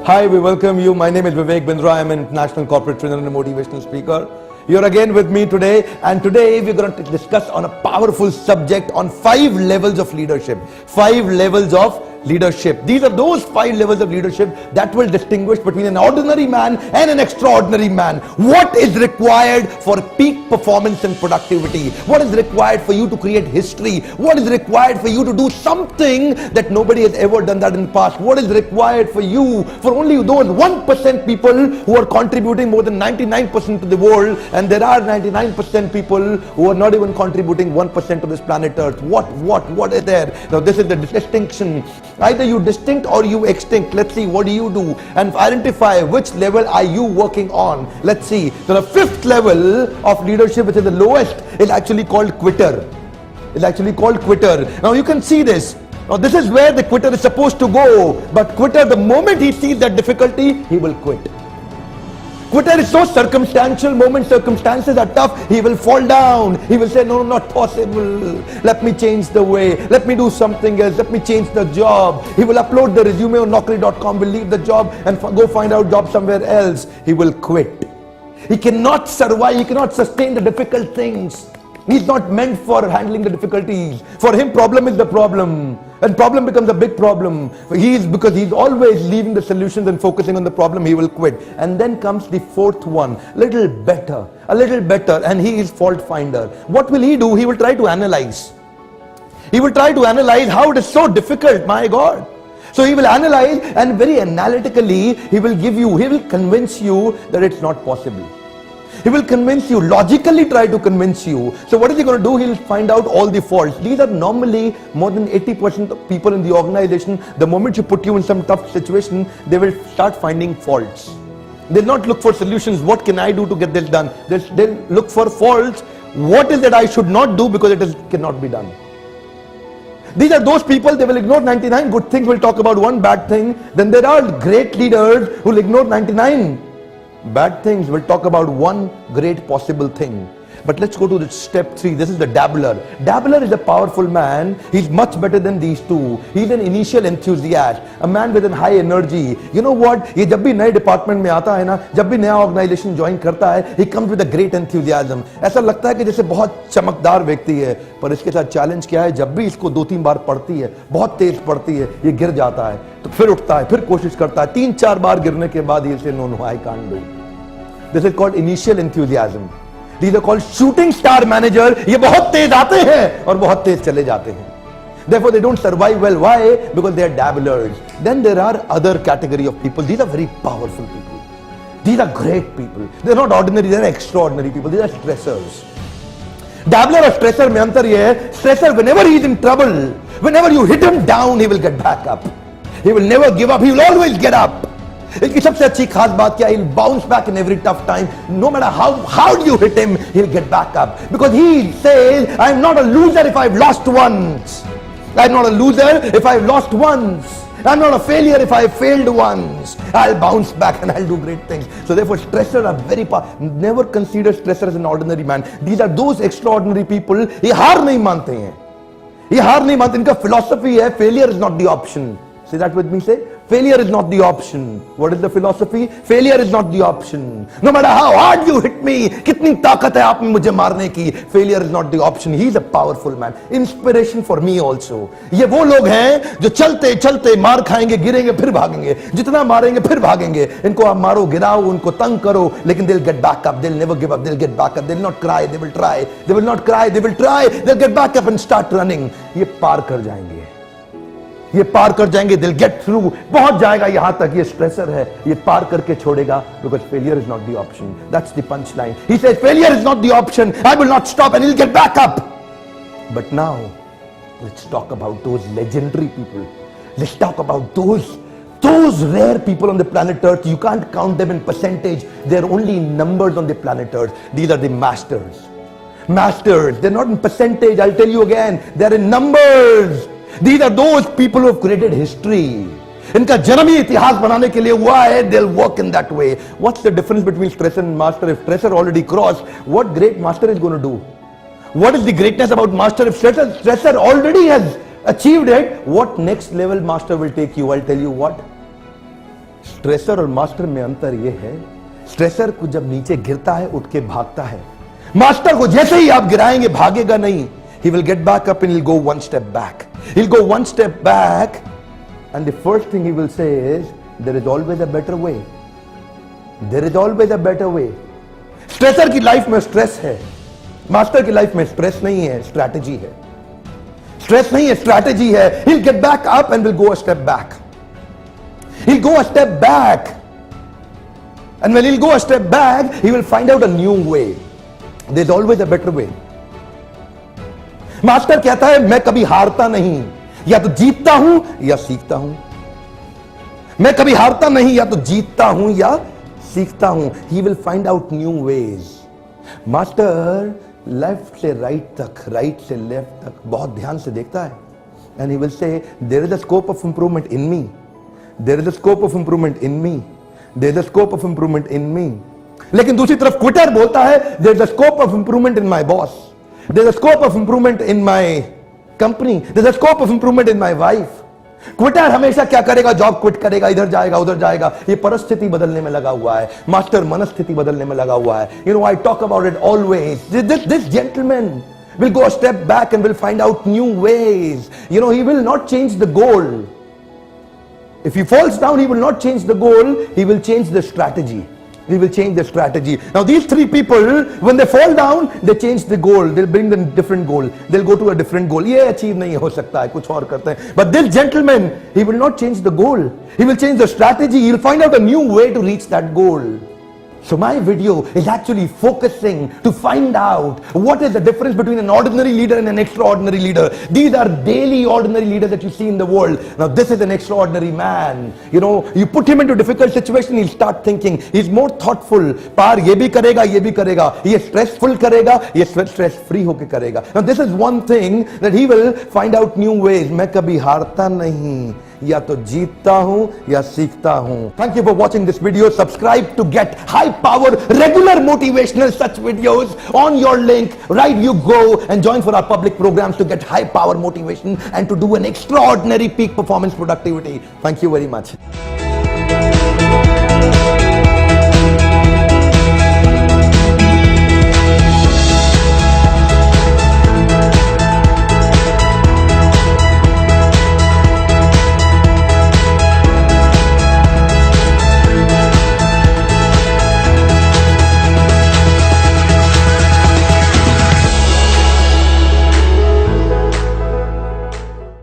Hi, we welcome you. My name is Vivek Bindra. I'm an international corporate trainer and a motivational speaker. You're again with me today, and today we're going to discuss on a powerful subject on 5 levels of leadership. 5 levels of leadership. These are those 5 levels of leadership that will distinguish between an ordinary man and an extraordinary man. What is required for peak performance and productivity? What is required for you to create history? What is required for you to do something that nobody has ever done that in the past? What is required for you, for only those 1% people who are contributing more than 99% to the world, and there are 99% people who are not even contributing 1% to this planet Earth. What is there? Now this is the distinction. Either you distinct or you extinct. Let's see, what do you do? And identify which level are you working on. Let's see. So the 5th level of leadership, which is the lowest, is actually called quitter. It's actually called quitter. Now you can see this. Now this is where the quitter is supposed to go. But quitter, the moment he sees that difficulty, he will quit. Quitter is so circumstantial. Circumstances are tough, he will fall down. He will say, no, not possible. Let me change the way. Let me do something else. Let me change the job. He will upload the resume on Naukri.com, will leave the job and go find out job somewhere else. He will quit. He cannot survive. He cannot sustain the difficult things. He's not meant for handling the difficulties. For him, problem is the problem. And problem becomes a big problem. Because he's always leaving the solutions and focusing on the problem, he will quit. And then comes the 4th one, a little better, and he is fault finder. What will he do? He will try to analyze. He will try to analyze how it is so difficult, my God. So he will analyze, and very analytically, he will convince you that it's not possible. He will convince you, logically try to convince you. So what is he going to do? He'll find out all the faults. These are normally more than 80% of people in the organization. The moment you put you in some tough situation, they will start finding faults. They'll not look for solutions. What can I do to get this done? They'll look for faults. What is it I should not do because it cannot be done? These are those people, they will ignore 99 good things, will talk about one bad thing. Then there are great leaders who will ignore 99 bad things, will talk about one great possible thing. But let's go to the step 3. This is the dabbler. Dabbler is a powerful man. He's much better than these two. He's an initial enthusiast, a man with a high energy. You know what? ये जब भी नए department में आता है ना, जब भी नया ऑर्गेनाइजेशन ज्वाइन करता है, he comes with a great enthusiasm. ऐसा लगता है कि जैसे बहुत चमकदार व्यक्ति है, पर इसके साथ चैलेंज क्या है? जब भी इसको 2-3 बार पढ़ती है, बहुत तेज पढ़ती है, ये गिर जाता है, तो फिर उठता है, फिर कोशिश करता है, 3-4 बार गिरने के बाद ये से no, I can't do. This is called initial enthusiasm. These are called shooting star manager. ये बहुत तेज आते हैं और बहुत तेज चले जाते हैं. Therefore, they don't survive well. Why? Because they are dabblers. Then there are other category of people. These are very powerful people. These are great people. They are not ordinary. They are extraordinary people. These are stressors. Dabbler और stressor में अंतर ये है. Stressor, whenever he is in trouble, whenever you hit him down, he will get back up. He will never give up. He will always get up. इसकी सबसे अच्छी खास बात क्या है? He'll bounce back in every tough time. No matter how hard you hit him, he'll get back up. Because he says, I'm not a loser if I've lost once. I'm not a loser if I've lost once. I'm not a failure if I've failed once. I'll bounce back and I'll do great things. So therefore, stressors are very powerful. Never consider stressor as an ordinary man. These are those extraordinary people. ये हार नहीं मानते हैं. ये हार नहीं मानते. इनका philosophy है, failure is not the option. Say that with me, say. Failure is not the option. What is the philosophy? Failure is not the option. No matter how hard you hit me, कितनी ताकत है आप में मुझे मारने की, failure is not the option. He is a powerful man. Inspiration for me also. ये वो लोग हैं जो चलते चलते मार खाएंगे, गिरेंगे, फिर भागेंगे. जितना मारेंगे, फिर भागेंगे. इनको आप मारो, गिराओ, उनको तंग करो, लेकिन they'll get back up. They'll never give up. They'll get back up. They'll not cry. They will try. They will not cry. They will try. They'll get back up and start running. ये पार कर जाएंगे. ये पार कर जाएंगे. They'll get through. पहुंच जाएगा यहां तक. ये स्ट्रेसर है, ये पार करके छोड़ेगा. Because failure is not the option. That's the punchline. He says failure is not the option. I will not stop, and he'll get back up. But now let's talk about those legendary people. Let's talk about those rare people on the planet Earth. You can't count them in percentage. They're only numbers on the planet Earth. These are the masters. They're not in percentage. I'll tell you again, they're in numbers. These are those people who have created history. इनका जन्म ही इतिहास बनाने के लिए हुआ है. They'll work in that way. What's the difference between stressor and master? If stressor already crossed, what great master is going to do? What is the greatness about master? If stressor already has achieved it, what next level master will take you? I'll tell you what. Stressor और master में अंतर यह है, stressor को जब नीचे गिरता है उठ के भागता है, मास्टर को जैसे ही आप गिराएंगे भागेगा नहीं. He will get back up and he'll go one step back. He'll go one step back and the first thing he will say is, there is always a better way. There is always a better way. Stressor की life में stress है, master की life में stress नहीं है, strategy है. Stress नहीं है, स्ट्रैटेजी है. He'll get back up and will go a step back. He'll go a step back. And when he'll go a step back, he will find out a new way. There's always a better way. Master कहता है मैं कभी हारता नहीं, या तो जीतता हूं या सीखता हूं. मैं कभी हारता नहीं, या तो जीतता हूं या सीखता हूं. He will find out new ways. Master left से राइट तक, राइट से लेफ्ट तक बहुत ध्यान से देखता है. And he will say, there is a scope of improvement in me. There is a scope of improvement in me. There is a scope of improvement in me. लेकिन दूसरी तरफ क्विटर बोलता है, there is a scope of improvement in my boss. There's a scope of improvement in my company. There's a scope of improvement in my wife. Quetta हमेशा क्या करेगा? Job quit करेगा, इधर जाएगा उधर जाएगा. ये परिस्थिति बदलने में लगा हुआ है. मास्टर मनस्थिति बदलने में लगा हुआ है. You know, I talk about it always. This gentleman will go a step back and will find out new ways. You know, he will not change the goal. If he falls down, he will not change the goal. He will change the strategy. He will change the strategy. Now these three people, when they fall down, they change the goal. They'll bring the different goal. They'll go to a different goal. ये achieve नहीं हो सकता है, कुछ और करते हैं. But this gentleman, he will not change the goal. He will change the strategy. He'll find out a new way to reach that goal. So my video is actually focusing to find out what is the difference between an ordinary leader and an extraordinary leader. These are daily ordinary leaders that you see in the world. Now this is an extraordinary man. You know, you put him into difficult situation, he'll start thinking. He's more thoughtful. पार ये भी करेगा, ये भी करेगा. ये stressful करेगा, ये stress free होके करेगा. Now this is one thing that he will find out new ways. मैं कभी हारता नहीं, या तो जीतता हूं या सीखता हूं. Thank you for watching this video. Subscribe to get high power regular motivational such videos on your link. Right you go and join for our public programs to get high power motivation and to do an extraordinary peak performance productivity. Thank you very much.